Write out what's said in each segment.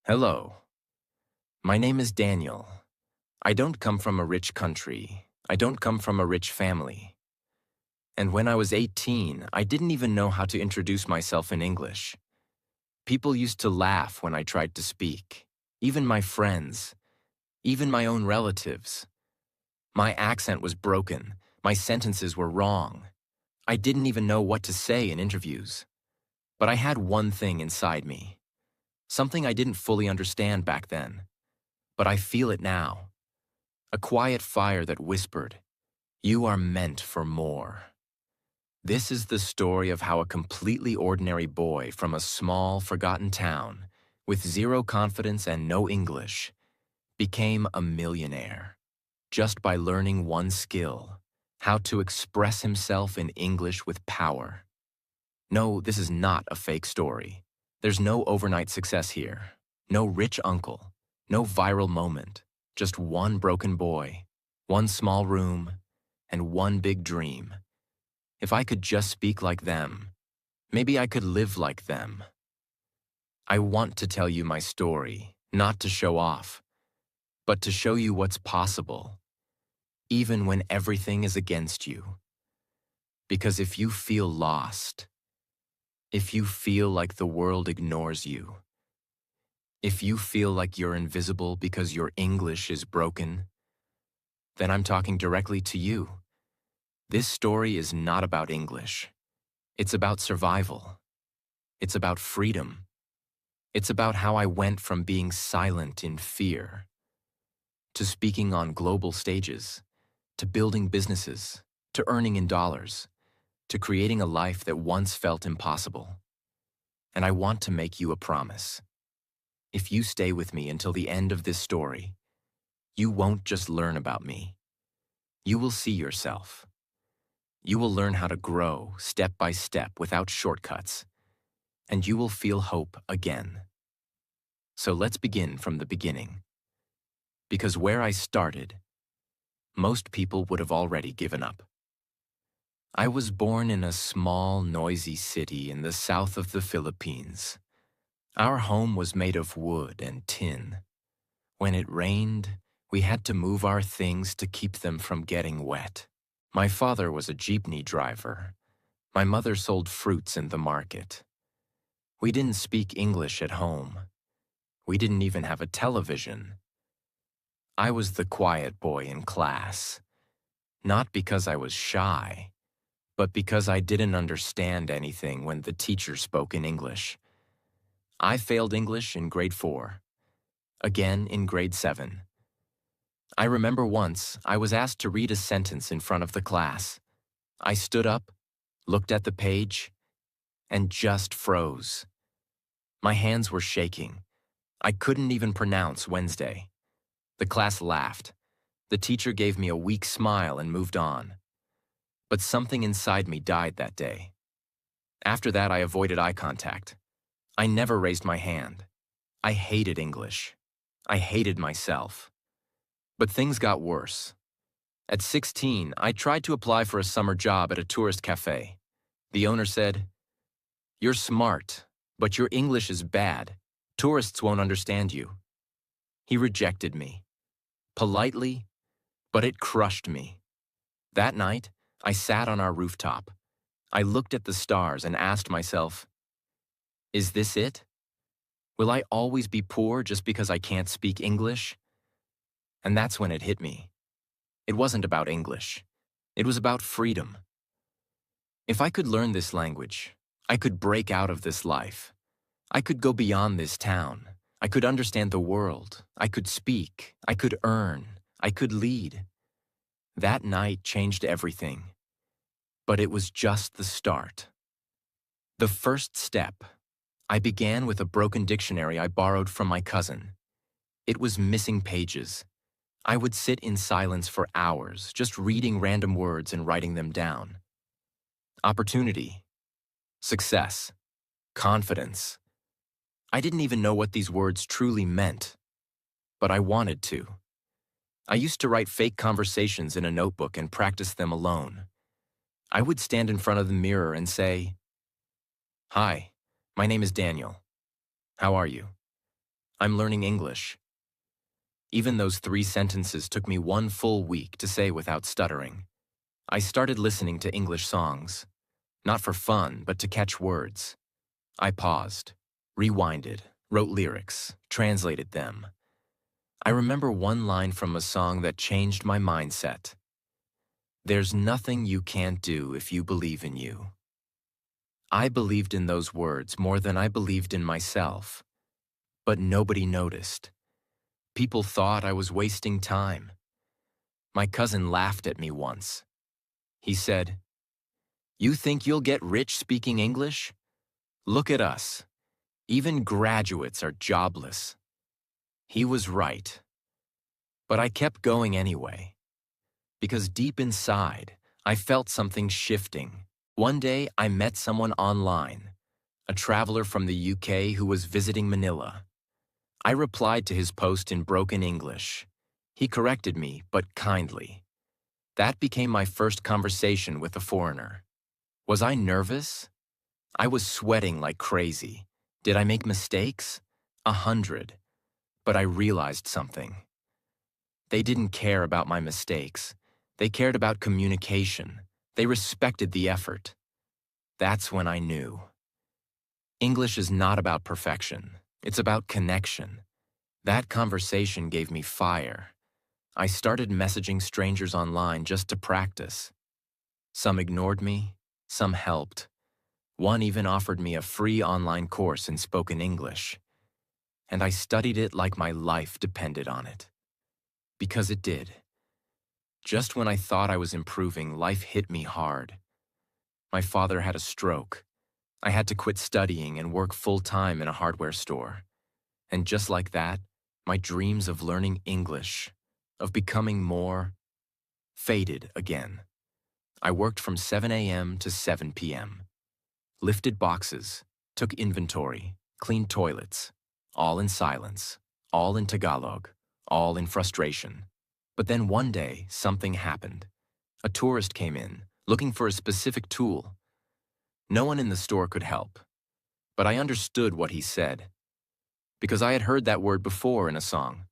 Hello, my name is Daniel. I don't come from a rich country. I don't come from a rich family. And when I was 18, I didn't even know how to introduce myself in English. People used to laugh when I tried to speak. Even my friends. Even my own relatives. My accent was broken. My sentences were wrong. I didn't even know what to say in interviews. But I had one thing inside me. Something I didn't fully understand back then. But I feel it now. A quiet fire that whispered, "You are meant for more." This is the story of how a completely ordinary boy from a small, forgotten town, with zero confidence and no English, became a millionaire, just by learning one skill: how to express himself in English with power. No, this is not a fake story. There's no overnight success here, no rich uncle, no viral moment, just one broken boy, one small room, and one big dream. If I could just speak like them, maybe I could live like them. I want to tell you my story, not to show off, but to show you what's possible, even when everything is against you. Because if you feel lost, if you feel like the world ignores you, if you feel like you're invisible because your English is broken, then I'm talking directly to you. This story is not about English. It's about survival. It's about freedom. It's about how I went from being silent in fear to speaking on global stages, to building businesses, to earning in dollars, to creating a life that once felt impossible. And I want to make you a promise. If you stay with me until the end of this story, you won't just learn about me. You will see yourself. You will learn how to grow step by step without shortcuts, and you will feel hope again. So let's begin from the beginning. Because where I started, most people would have already given up. I was born in a small, noisy city in the south of the Philippines. Our home was made of wood and tin. When it rained, we had to move our things to keep them from getting wet. My father was a jeepney driver. My mother sold fruits in the market. We didn't speak English at home. We didn't even have a television. I was the quiet boy in class, not because I was shy, but because I didn't understand anything when the teacher spoke in English. I failed English in grade 4, again in grade 7. I remember once I was asked to read a sentence in front of the class. I stood up, looked at the page, and just froze. My hands were shaking. I couldn't even pronounce Wednesday. The class laughed. The teacher gave me a weak smile and moved on. But something inside me died that day. After that, I avoided eye contact. I never raised my hand. I hated English. I hated myself. But things got worse. At 16, I tried to apply for a summer job at a tourist cafe. The owner said, "You're smart, but your English is bad. Tourists won't understand you." He rejected me. Politely, but it crushed me. That night, I sat on our rooftop. I looked at the stars and asked myself, is this it? Will I always be poor just because I can't speak English? And that's when it hit me. It wasn't about English. It was about freedom. If I could learn this language, I could break out of this life. I could go beyond this town. I could understand the world. I could speak. I could earn. I could lead. That night changed everything. But it was just the start. The first step. I began with a broken dictionary I borrowed from my cousin. It was missing pages. I would sit in silence for hours, just reading random words and writing them down. Opportunity, success, confidence. I didn't even know what these words truly meant, but I wanted to. I used to write fake conversations in a notebook and practice them alone. I would stand in front of the mirror and say, "Hi, my name is Daniel. How are you? I'm learning English. Even those 3 sentences took me 1 full week to say without stuttering. I started listening to English songs, not for fun, but to catch words. I paused, rewinded, wrote lyrics, translated them. I remember one line from a song that changed my mindset. There's nothing you can't do if you believe in you. I believed in those words more than I believed in myself. But nobody noticed. People thought I was wasting time. My cousin laughed at me once. He said, "You think you'll get rich speaking English? Look at us. Even graduates are jobless." He was right. But I kept going anyway. Because deep inside, I felt something shifting. One day, I met someone online, a traveler from the UK who was visiting Manila. I replied to his post in broken English. He corrected me, but kindly. That became my first conversation with a foreigner. Was I nervous? I was sweating like crazy. Did I make mistakes? 100. But I realized something. They didn't care about my mistakes. They cared about communication. They respected the effort. That's when I knew. English is not about perfection. It's about connection. That conversation gave me fire. I started messaging strangers online just to practice. Some ignored me, some helped. One even offered me a free online course in spoken English. And I studied it like my life depended on it. Because it did. Just when I thought I was improving, life hit me hard. My father had a stroke. I had to quit studying and work full-time in a hardware store. And just like that, my dreams of learning English, of becoming more, faded again. I worked from 7 a.m. to 7 p.m. Lifted boxes, took inventory, cleaned toilets, all in silence, all in Tagalog, all in frustration. But then one day, something happened. A tourist came in, looking for a specific tool. No one in the store could help. But I understood what he said. Because I had heard that word before in a song.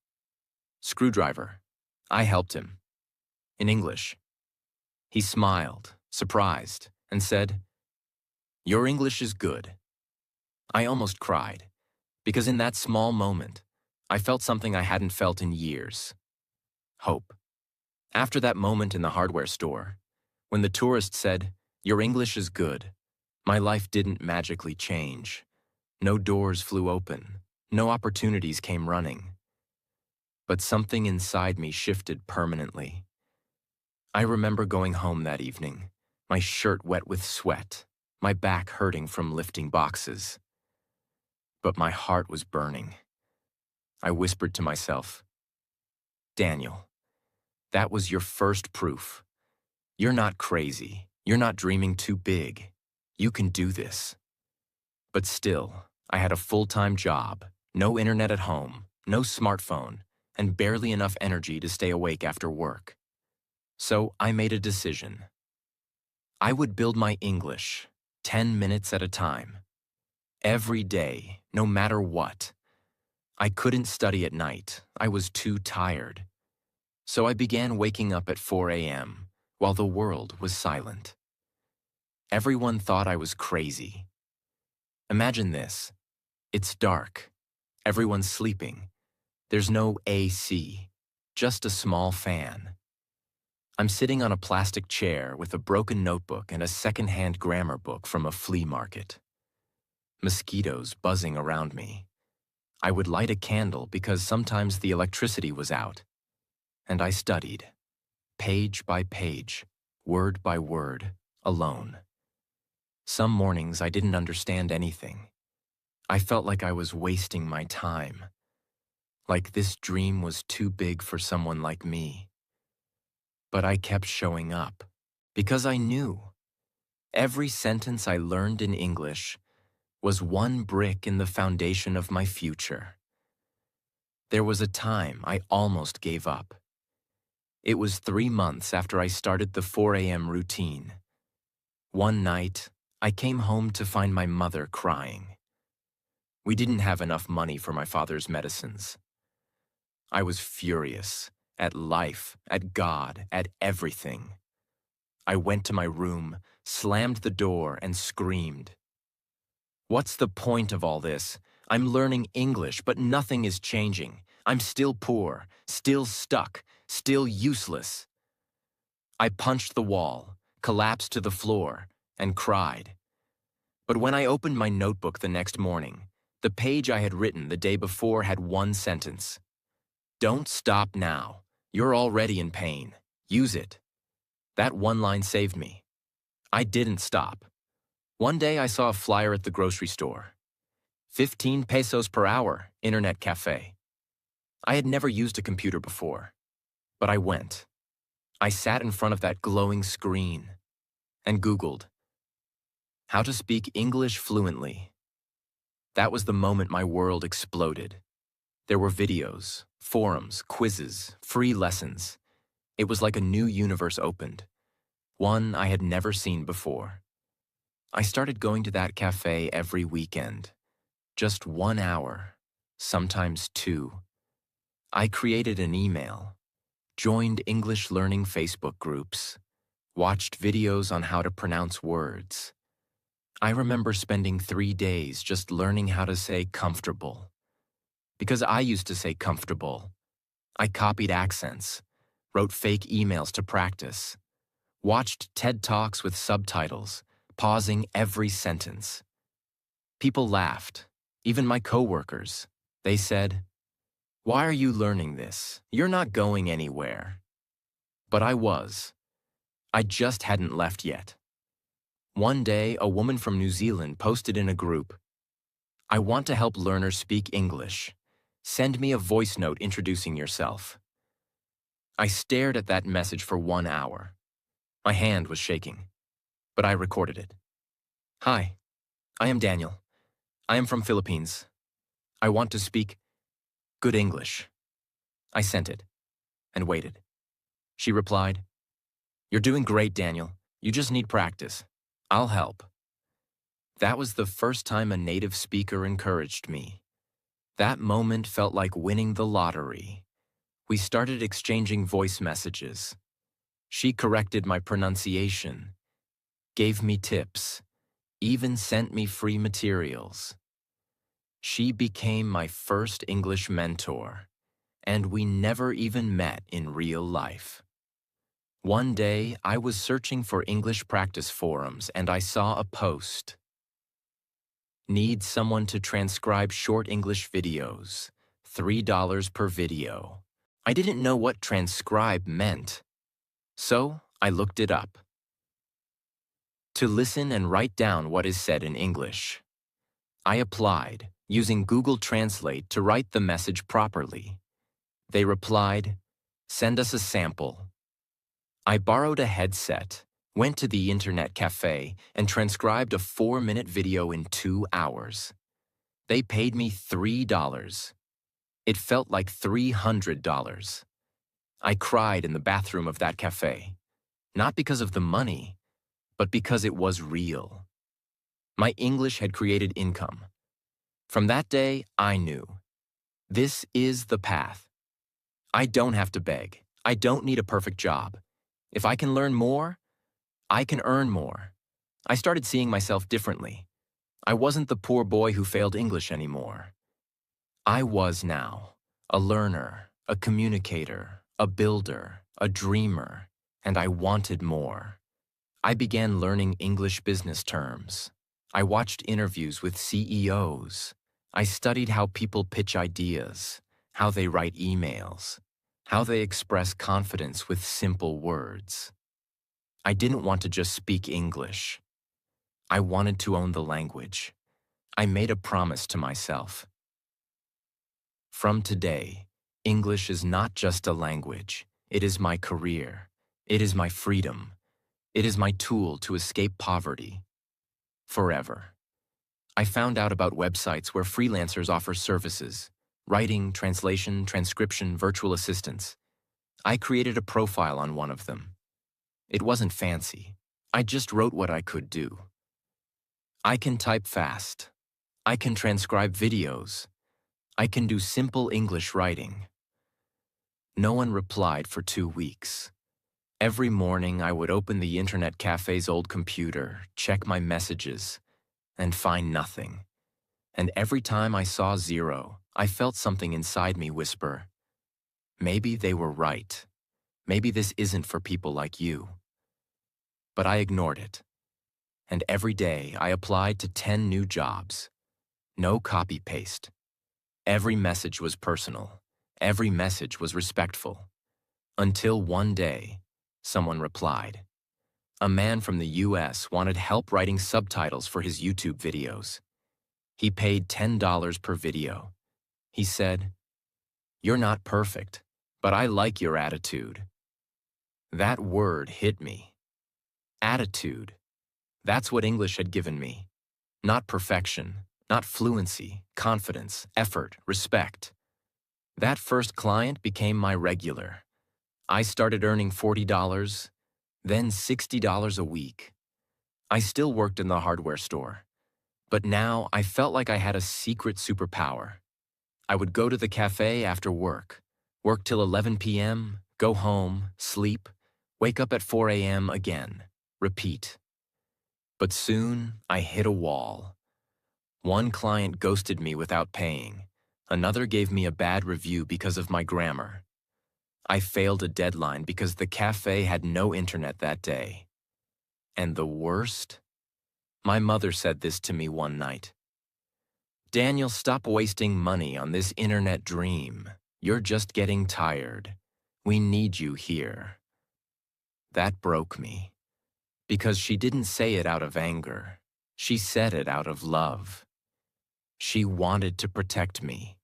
Screwdriver. I helped him. In English. He smiled, surprised, and said, "Your English is good." I almost cried, because in that small moment, I felt something I hadn't felt in years. Hope. After that moment in the hardware store, when the tourist said, "Your English is good," my life didn't magically change. No doors flew open. No opportunities came running. But something inside me shifted permanently. I remember going home that evening, my shirt wet with sweat, my back hurting from lifting boxes. But my heart was burning. I whispered to myself, "Daniel, that was your first proof. You're not crazy. You're not dreaming too big. You can do this." But still, I had a full-time job, no internet at home, no smartphone, and barely enough energy to stay awake after work. So I made a decision. I would build my English 10 minutes at a time. Every day, no matter what. I couldn't study at night. I was too tired. So I began waking up at 4 a.m. while the world was silent. Everyone thought I was crazy. Imagine this. It's dark. Everyone's sleeping. There's no AC, just a small fan. I'm sitting on a plastic chair with a broken notebook and a second-hand grammar book from a flea market. Mosquitoes buzzing around me. I would light a candle because sometimes the electricity was out. And I studied, page by page, word by word, alone. Some mornings I didn't understand anything. I felt like I was wasting my time. Like this dream was too big for someone like me. But I kept showing up, because I knew. Every sentence I learned in English was one brick in the foundation of my future. There was a time I almost gave up. It was 3 months after I started the 4 a.m. routine. One night, I came home to find my mother crying. We didn't have enough money for my father's medicines. I was furious at life, at God, at everything. I went to my room, slammed the door, and screamed. What's the point of all this? I'm learning English, but nothing is changing. I'm still poor, still stuck, still useless. I punched the wall, collapsed to the floor, and cried. But when I opened my notebook the next morning, the page I had written the day before had one sentence. Don't stop now. You're already in pain. Use it. That one line saved me. I didn't stop. One day I saw a flyer at the grocery store. 15 pesos per hour, internet cafe. I had never used a computer before, but I went. I sat in front of that glowing screen and Googled how to speak English fluently. That was the moment my world exploded. There were videos, forums, quizzes, free lessons. It was like a new universe opened, one I had never seen before. I started going to that cafe every weekend. Just 1 hour, sometimes 2. I created an email, joined English learning Facebook groups, watched videos on how to pronounce words. I remember spending 3 days just learning how to say comfortable. Because I used to say comfortable, I copied accents, wrote fake emails to practice, watched TED Talks with subtitles, pausing every sentence. People laughed, even my coworkers. They said, "Why are you learning this? You're not going anywhere." But I was. I just hadn't left yet. One day, a woman from New Zealand posted in a group, "I want to help learners speak English. Send me a voice note introducing yourself." I stared at that message for 1 hour. My hand was shaking, but I recorded it. "Hi, I am Daniel. I am from Philippines. I want to speak good English." I sent it and waited. She replied, "You're doing great, Daniel. You just need practice. I'll help." That was the first time a native speaker encouraged me. That moment felt like winning the lottery. We started exchanging voice messages. She corrected my pronunciation, gave me tips, even sent me free materials. She became my first English mentor, and we never even met in real life. One day, I was searching for English practice forums and I saw a post. Need someone to transcribe short English videos, $3 per video. I didn't know what transcribe meant, so I looked it up. To listen and write down what is said in English. I applied, using Google Translate to write the message properly. They replied, "Send us a sample." I borrowed a headset, went to the internet cafe, and transcribed a 4-minute video in 2 hours. They paid me $3. It felt like $300. I cried in the bathroom of that cafe, not because of the money, but because it was real. My English had created income. From that day, I knew. This is the path. I don't have to beg. I don't need a perfect job. If I can learn more, I can earn more. I started seeing myself differently. I wasn't the poor boy who failed English anymore. I was now a learner, a communicator, a builder, a dreamer, and I wanted more. I began learning English business terms. I watched interviews with CEOs. I studied how people pitch ideas, how they write emails, how they express confidence with simple words. I didn't want to just speak English. I wanted to own the language. I made a promise to myself. From today, English is not just a language. It is my career. It is my freedom. It is my tool to escape poverty. Forever. I found out about websites where freelancers offer services, writing, translation, transcription, virtual assistants. I created a profile on one of them. It wasn't fancy. I just wrote what I could do. I can type fast. I can transcribe videos. I can do simple English writing. No one replied for 2 weeks. Every morning, I would open the internet cafe's old computer, check my messages, and find nothing. And every time I saw 0, I felt something inside me whisper, maybe they were right. Maybe this isn't for people like you. But I ignored it. And every day, I applied to 10 new jobs. No copy-paste. Every message was personal. Every message was respectful. Until one day, someone replied. A man from the US wanted help writing subtitles for his YouTube videos. He paid $10 per video. He said, "You're not perfect, but I like your attitude." That word hit me. Attitude. That's what English had given me. Not perfection, not fluency, confidence, effort, respect. That first client became my regular. I started earning $40, then $60 a week. I still worked in the hardware store, but now I felt like I had a secret superpower. I would go to the cafe after work till 11 p.m., go home, sleep, wake up at 4 a.m. again, repeat. But soon, I hit a wall. One client ghosted me without paying. Another gave me a bad review because of my grammar. I failed a deadline because the cafe had no internet that day. And the worst? My mother said this to me one night. "Daniel, stop wasting money on this internet dream. You're just getting tired. We need you here." That broke me. Because she didn't say it out of anger. She said it out of love. She wanted to protect me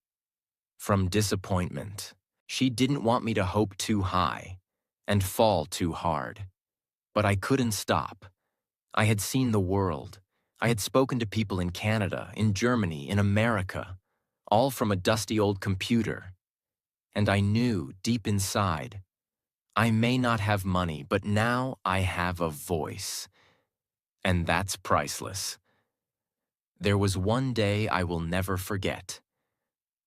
from disappointment. She didn't want me to hope too high and fall too hard. But I couldn't stop. I had seen the world. I had spoken to people in Canada, in Germany, in America, all from a dusty old computer. And I knew deep inside, I may not have money, but now I have a voice. And that's priceless. There was one day I will never forget.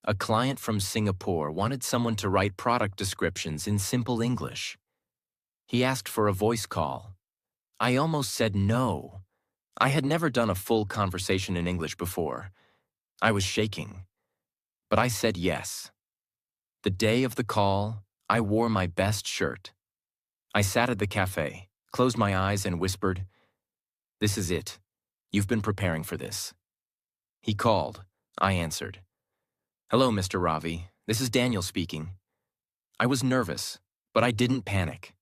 A client from Singapore wanted someone to write product descriptions in simple English. He asked for a voice call. I almost said no. I had never done a full conversation in English before. I was shaking. But I said yes. The day of the call, I wore my best shirt. I sat at the cafe, closed my eyes and whispered, "This is it. You've been preparing for this." He called. I answered. "Hello, Mr. Ravi. This is Daniel speaking." I was nervous, but I didn't panic.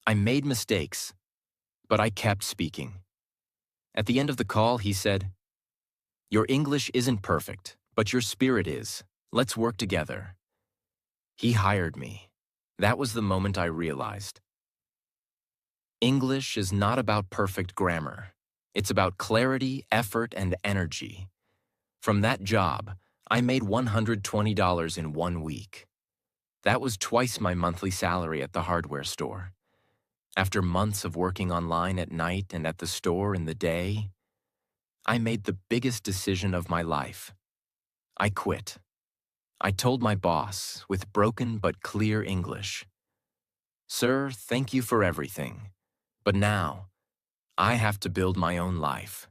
I made mistakes, but I kept speaking. At the end of the call, he said, "Your English isn't perfect, but your spirit is. Let's work together." He hired me. That was the moment I realized. English is not about perfect grammar. It's about clarity, effort, and energy. From that job, I made $120 in 1 week. That was twice my monthly salary at the hardware store. After months of working online at night and at the store in the day, I made the biggest decision of my life. I quit. I told my boss, with broken but clear English, "Sir, thank you for everything, but now I have to build my own life."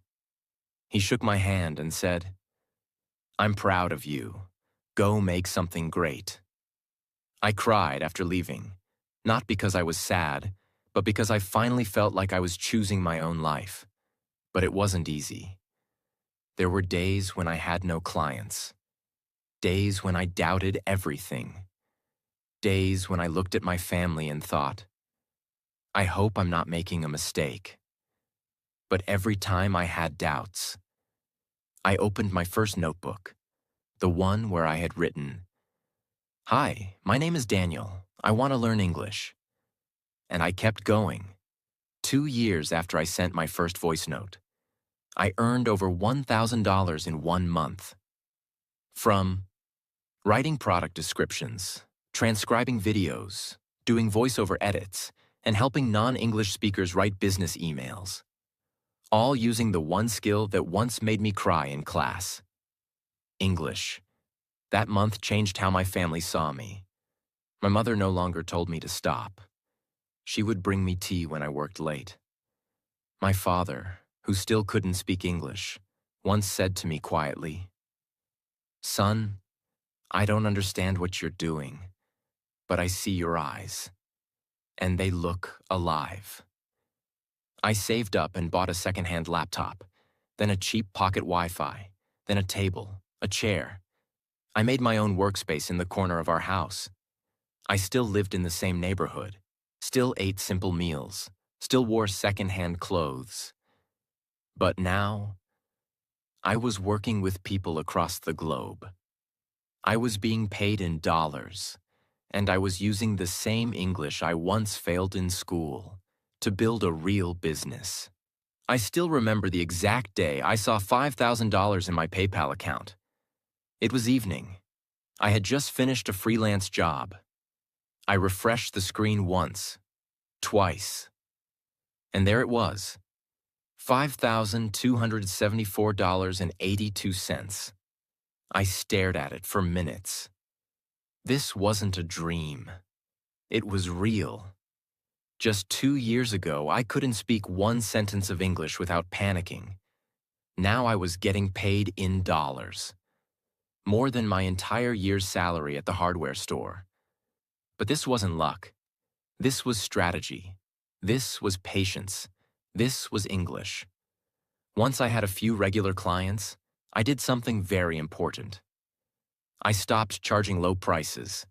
He shook my hand and said, "I'm proud of you. Go make something great." I cried after leaving, not because I was sad, but because I finally felt like I was choosing my own life. But it wasn't easy. There were days when I had no clients. Days when I doubted everything. Days when I looked at my family and thought, I hope I'm not making a mistake. But every time I had doubts, I opened my first notebook, the one where I had written, "Hi, my name is Daniel. I want to learn English." And I kept going. 2 years after I sent my first voice note, I earned over $1,000 in 1 month. From writing product descriptions, transcribing videos, doing voiceover edits, and helping non-English speakers write business emails. All using the one skill that once made me cry in class, English. That month changed how my family saw me. My mother no longer told me to stop. She would bring me tea when I worked late. My father, who still couldn't speak English, once said to me quietly, "Son, I don't understand what you're doing, but I see your eyes, and they look alive." I saved up and bought a second-hand laptop, then a cheap pocket Wi-Fi, then a table, a chair. I made my own workspace in the corner of our house. I still lived in the same neighborhood, still ate simple meals, still wore second-hand clothes. But now, I was working with people across the globe. I was being paid in dollars, and I was using the same English I once failed in school to build a real business. I still remember the exact day I saw $5,000 in my PayPal account. It was evening. I had just finished a freelance job. I refreshed the screen once, twice, and there it was, $5,274.82. I stared at it for minutes. This wasn't a dream. It was real. Just 2 years ago, I couldn't speak one sentence of English without panicking. Now I was getting paid in dollars. More than my entire year's salary at the hardware store. But this wasn't luck. This was strategy. This was patience. This was English. Once I had a few regular clients, I did something very important. I stopped charging low prices.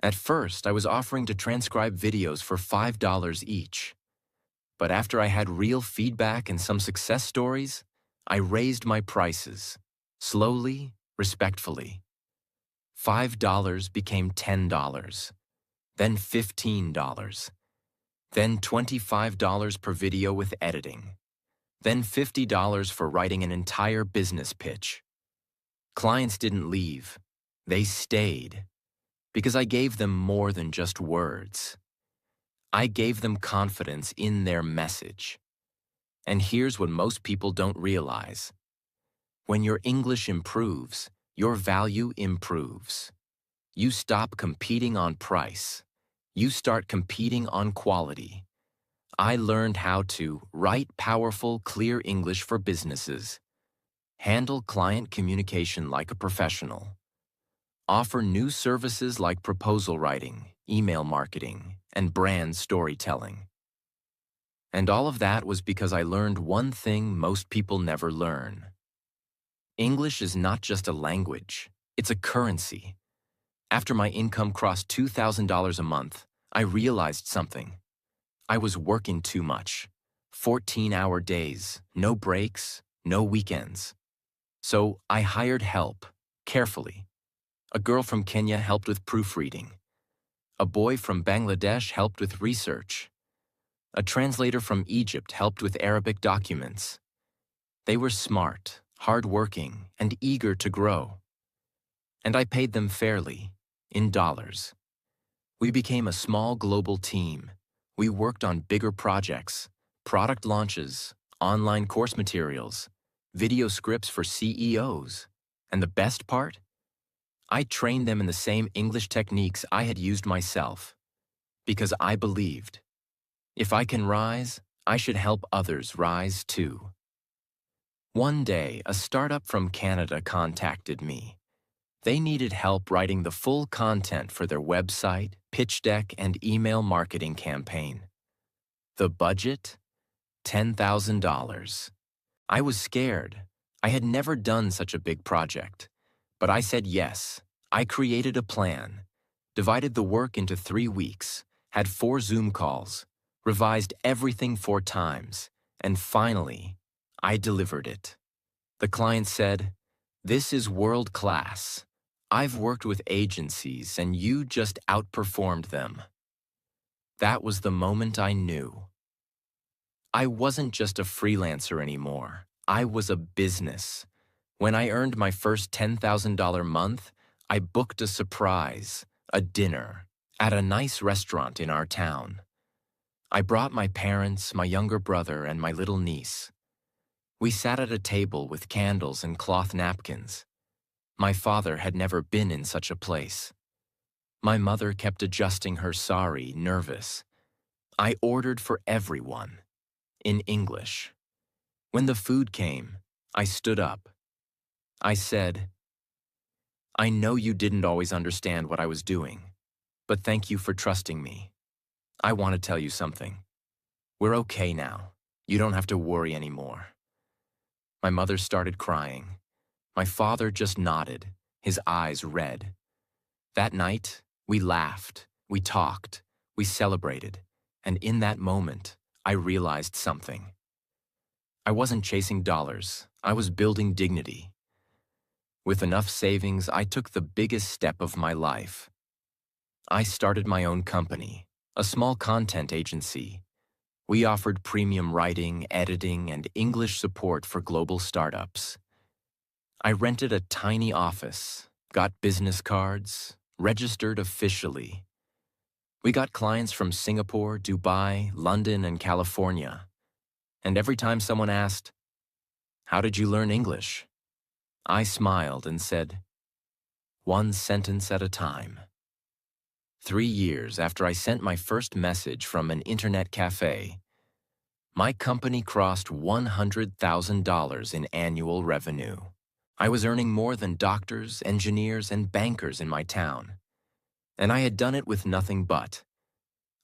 At first, I was offering to transcribe videos for $5 each. But after I had real feedback and some success stories, I raised my prices, slowly, respectfully. $5 became $10, then $15, then $25 per video with editing, then $50 for writing an entire business pitch. Clients didn't leave, they stayed, because I gave them more than just words. I gave them confidence in their message. And here's what most people don't realize. When your English improves, your value improves. You stop competing on price. You start competing on quality. I learned how to write powerful, clear English for businesses, handle client communication like a professional, offer new services like proposal writing, email marketing, and brand storytelling. And all of that was because I learned one thing most people never learn. English is not just a language, it's a currency. After my income crossed $2,000 a month, I realized something. I was working too much. 14-hour days, no breaks, no weekends. So I hired help, carefully. A girl from Kenya helped with proofreading. A boy from Bangladesh helped with research. A translator from Egypt helped with Arabic documents. They were smart, hardworking, and eager to grow. And I paid them fairly, in dollars. We became a small global team. We worked on bigger projects, product launches, online course materials, video scripts for CEOs. And the best part? I trained them in the same English techniques I had used myself. Because I believed, if I can rise, I should help others rise too. One day, a startup from Canada contacted me. They needed help writing the full content for their website, pitch deck, and email marketing campaign. The budget? $10,000. I was scared. I had never done such a big project. But I said yes. I created a plan, divided the work into 3 weeks, had 4 Zoom calls, revised everything 4 times, and finally, I delivered it. The client said, "This is world class. I've worked with agencies and you just outperformed them." That was the moment I knew. I wasn't just a freelancer anymore. I was a business. When I earned my first $10,000 month, I booked a surprise, a dinner, at a nice restaurant in our town. I brought my parents, my younger brother, and my little niece. We sat at a table with candles and cloth napkins. My father had never been in such a place. My mother kept adjusting her sari, nervous. I ordered for everyone, in English. When the food came, I stood up. I said, "I know you didn't always understand what I was doing, but thank you for trusting me. I want to tell you something. We're okay now. You don't have to worry anymore." My mother started crying. My father just nodded, his eyes red. That night, we laughed, we talked, we celebrated, and in that moment, I realized something. I wasn't chasing dollars, I was building dignity. With enough savings, I took the biggest step of my life. I started my own company, a small content agency. We offered premium writing, editing, and English support for global startups. I rented a tiny office, got business cards, registered officially. We got clients from Singapore, Dubai, London, and California. And every time someone asked, "How did you learn English?" I smiled and said, "One sentence at a time." 3 years after I sent my first message from an internet cafe, my company crossed $100,000 in annual revenue. I was earning more than doctors, engineers, and bankers in my town. And I had done it with nothing but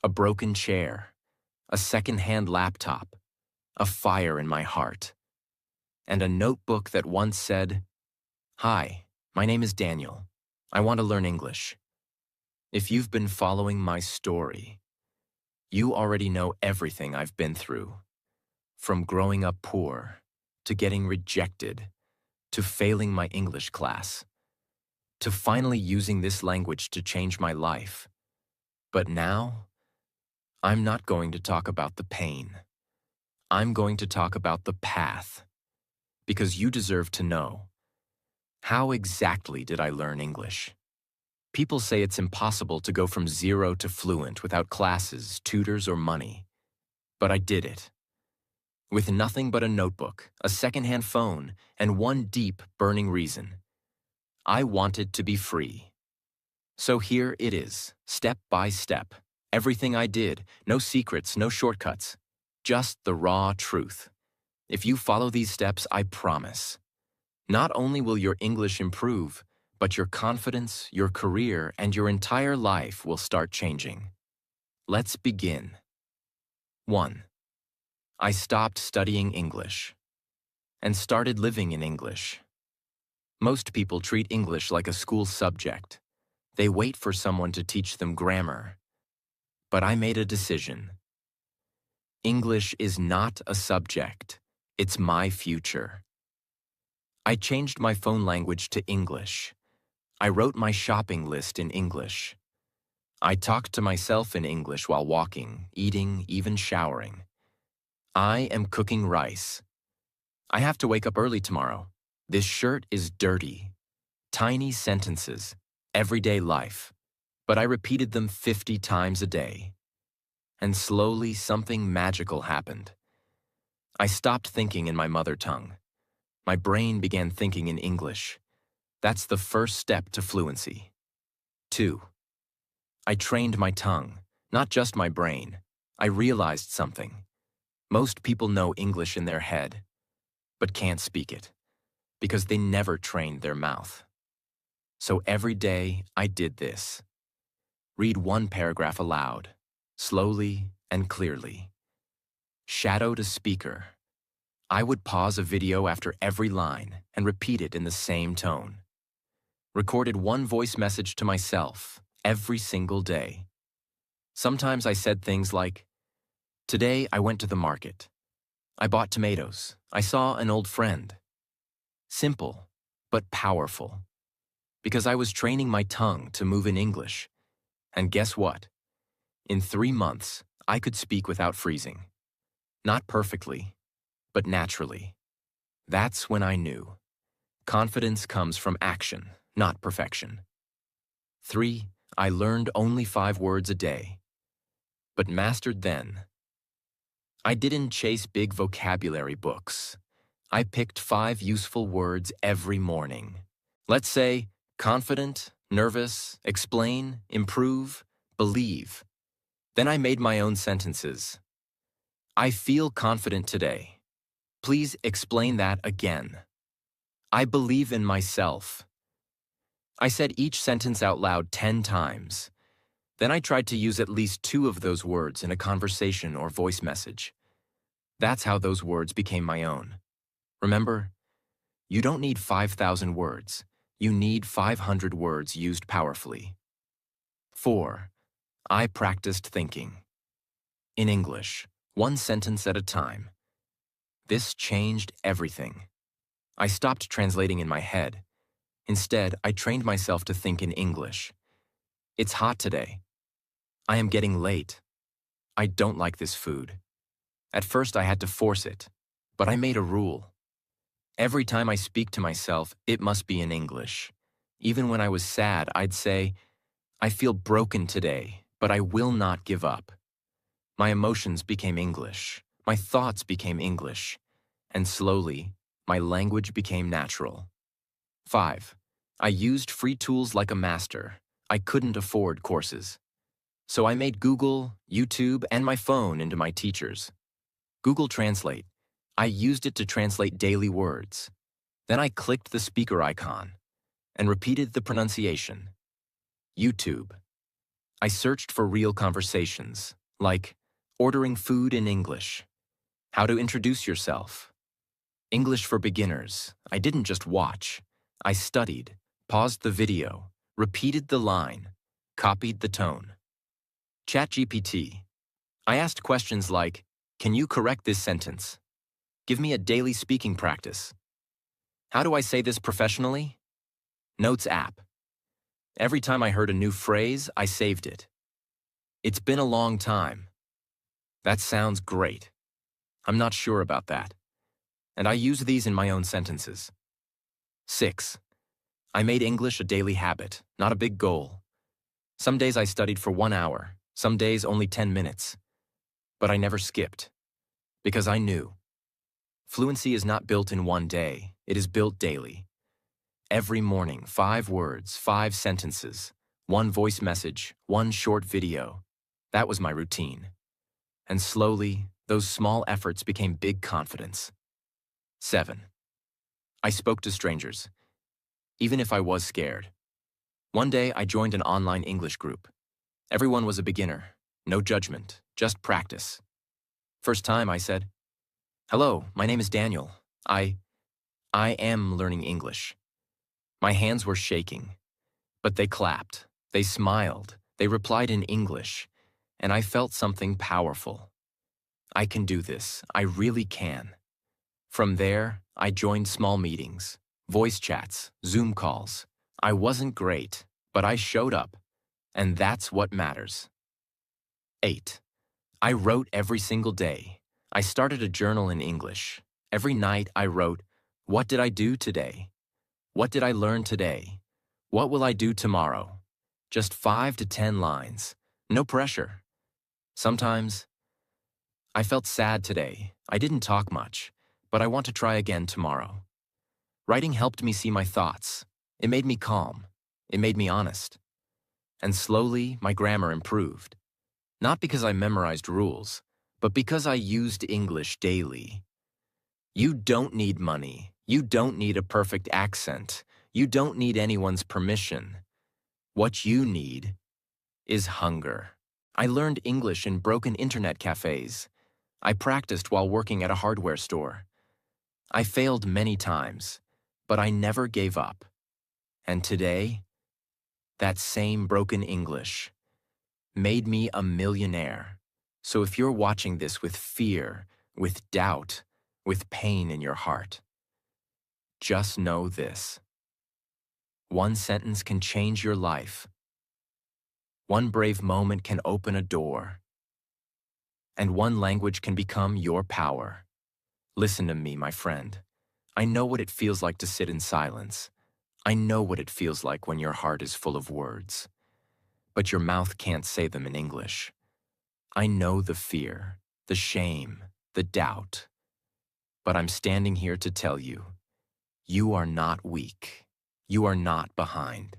a broken chair, a second-hand laptop, a fire in my heart, and a notebook that once said, "Hi, my name is Daniel. I want to learn English." If you've been following my story, you already know everything I've been through. From growing up poor, to getting rejected, to failing my English class, to finally using this language to change my life. But now, I'm not going to talk about the pain. I'm going to talk about the path, because you deserve to know. How exactly did I learn English? People say it's impossible to go from zero to fluent without classes, tutors, or money. But I did it. With nothing but a notebook, a secondhand phone, and one deep, burning reason. I wanted to be free. So here it is, step by step. Everything I did, no secrets, no shortcuts. Just the raw truth. If you follow these steps, I promise. Not only will your English improve, but your confidence, your career, and your entire life will start changing. Let's begin. 1. I stopped studying English and started living in English. Most people treat English like a school subject. They wait for someone to teach them grammar. But I made a decision. English is not a subject. It's my future. I changed my phone language to English. I wrote my shopping list in English. I talked to myself in English while walking, eating, even showering. I am cooking rice. I have to wake up early tomorrow. This shirt is dirty. Tiny sentences, everyday life. But I repeated them 50 times a day. And slowly something magical happened. I stopped thinking in my mother tongue. My brain began thinking in English. That's the first step to fluency. 2. I trained my tongue, not just my brain. I realized something. Most people know English in their head, but can't speak it, because they never trained their mouth. So every day I did this. Read one paragraph aloud, slowly and clearly. Shadowed a speaker. I would pause a video after every line and repeat it in the same tone. Recorded one voice message to myself every single day. Sometimes I said things like, "Today I went to the market. I bought tomatoes. I saw an old friend." Simple, but powerful. Because I was training my tongue to move in English. And guess what? In 3 months, I could speak without freezing. Not perfectly, but naturally. That's when I knew. Confidence comes from action, not perfection. 3. I learned only 5 words a day, but mastered then. I didn't chase big vocabulary books. I picked 5 useful words every morning. Let's say confident, nervous, explain, improve, believe. Then I made my own sentences. I feel confident today. Please explain that again. I believe in myself. I said each sentence out loud 10 times. Then I tried to use at least 2 of those words in a conversation or voice message. That's how those words became my own. Remember, you don't need 5,000 words. You need 500 words used powerfully. 4. I practiced thinking. In English, one sentence at a time. This changed everything. I stopped translating in my head. Instead, I trained myself to think in English. It's hot today. I am getting late. I don't like this food. At first, I had to force it, but I made a rule. Every time I speak to myself, it must be in English. Even when I was sad, I'd say, I feel broken today, but I will not give up. My emotions became English. My thoughts became English. And slowly, my language became natural. 5. I used free tools like a master. I couldn't afford courses. So I made Google, YouTube, and my phone into my teachers. Google Translate. I used it to translate daily words. Then I clicked the speaker icon and repeated the pronunciation. YouTube. I searched for real conversations, like ordering food in English, how to introduce yourself, English for beginners. I didn't just watch. I studied, paused the video, repeated the line, copied the tone. ChatGPT. I asked questions like, can you correct this sentence? Give me a daily speaking practice. How do I say this professionally? Notes app. Every time I heard a new phrase, I saved it. It's been a long time. That sounds great. I'm not sure about that. And I use these in my own sentences. 6. I made English a daily habit, not a big goal. Some days I studied for 1 hour, some days only 10 minutes. But I never skipped, because I knew. Fluency is not built in one day, it is built daily. Every morning, 5 words, 5 sentences, 1 voice message, 1 short video. That was my routine. And slowly, those small efforts became big confidence. 7. I spoke to strangers, even if I was scared. One day, I joined an online English group. Everyone was a beginner, no judgment, just practice. First time, I said, "Hello, my name is Daniel. I am learning English." My hands were shaking, but they clapped, they smiled, they replied in English, and I felt something powerful. I can do this, I really can. From there, I joined small meetings, voice chats, Zoom calls. I wasn't great, but I showed up, and that's what matters. 8. I wrote every single day. I started a journal in English. Every night I wrote, what did I do today? What did I learn today? What will I do tomorrow? Just 5 to 10 lines. No pressure. Sometimes, I felt sad today. I didn't talk much, but I want to try again tomorrow. Writing helped me see my thoughts. It made me calm. It made me honest. And slowly, my grammar improved. Not because I memorized rules, but because I used English daily. You don't need money. You don't need a perfect accent. You don't need anyone's permission. What you need is hunger. I learned English in broken internet cafes. I practiced while working at a hardware store. I failed many times, but I never gave up. And today, that same broken English made me a millionaire. So if you're watching this with fear, with doubt, with pain in your heart, just know this. One sentence can change your life. One brave moment can open a door. And one language can become your power. Listen to me, my friend. I know what it feels like to sit in silence. I know what it feels like when your heart is full of words, but your mouth can't say them in English. I know the fear, the shame, the doubt, but I'm standing here to tell you, you are not weak. You are not behind,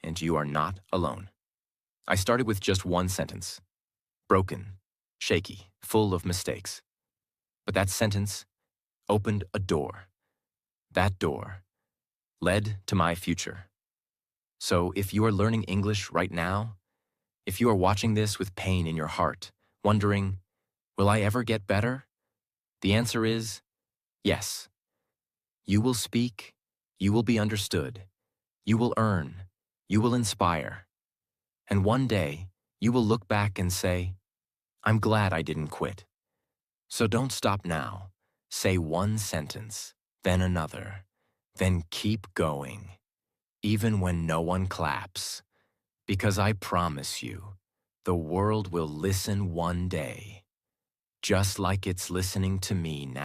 and you are not alone. I started with just one sentence. Broken, shaky, full of mistakes. But that sentence opened a door. That door led to my future. So if you are learning English right now, if you are watching this with pain in your heart, wondering, will I ever get better? The answer is yes. You will speak, you will be understood, you will earn, you will inspire. And one day, you will look back and say, I'm glad I didn't quit. So don't stop now. Say one sentence, then another, then keep going, even when no one claps. Because I promise you, the world will listen one day, just like it's listening to me now.